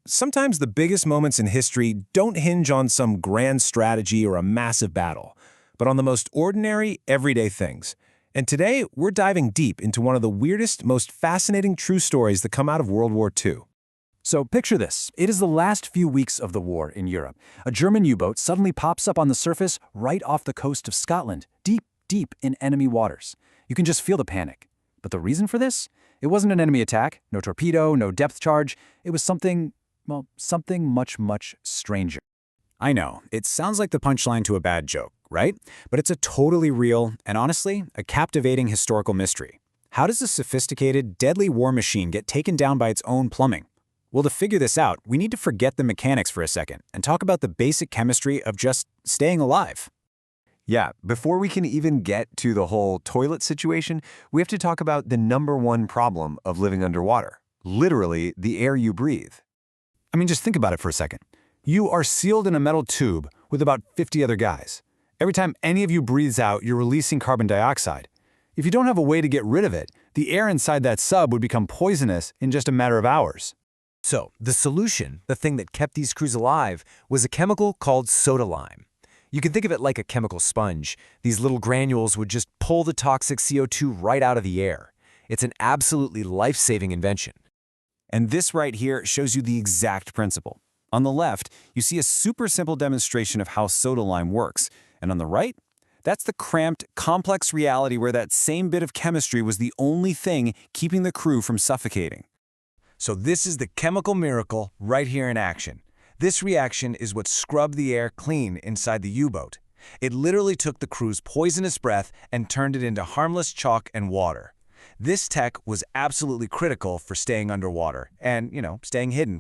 Sometimes the biggest moments in history don't hinge on some grand strategy or a massive battle, but on the most ordinary, everyday things. And today, we're diving deep into one of the weirdest, most fascinating true stories that come out of World War II. So picture this. It is the last few weeks of the war in Europe. A German U-boat suddenly pops up on the surface right off the coast of Scotland, deep, deep in enemy waters. You can just feel the panic. But the reason for this? It wasn't an enemy attack, no torpedo, no depth charge. It was something much, much stranger. I know, it sounds like the punchline to a bad joke, right? But it's a totally real, and honestly, a captivating historical mystery. How does a sophisticated, deadly war machine get taken down by its own plumbing? Well, to figure this out, we need to forget the mechanics for a second and talk about the basic chemistry of just staying alive. Yeah, before we can even get to the whole toilet situation, we have to talk about the #1 problem of living underwater. Literally, the air you breathe. I mean, just think about it for a second. You are sealed in a metal tube with about 50 other guys. Every time any of you breathes out, you're releasing carbon dioxide. If you don't have a way to get rid of it, the air inside that sub would become poisonous in just a matter of hours. So, the solution, the thing that kept these crews alive, was a chemical called soda lime. You can think of it like a chemical sponge. These little granules would just pull the toxic CO2 right out of the air. It's an absolutely life-saving invention. And this right here shows you the exact principle. On the left, you see a super simple demonstration of how soda lime works. And on the right, that's the cramped, complex reality where that same bit of chemistry was the only thing keeping the crew from suffocating. So this is the chemical miracle right here in action. This reaction is what scrubbed the air clean inside the U-boat. It literally took the crew's poisonous breath and turned it into harmless chalk and water. This tech was absolutely critical for staying underwater and, staying hidden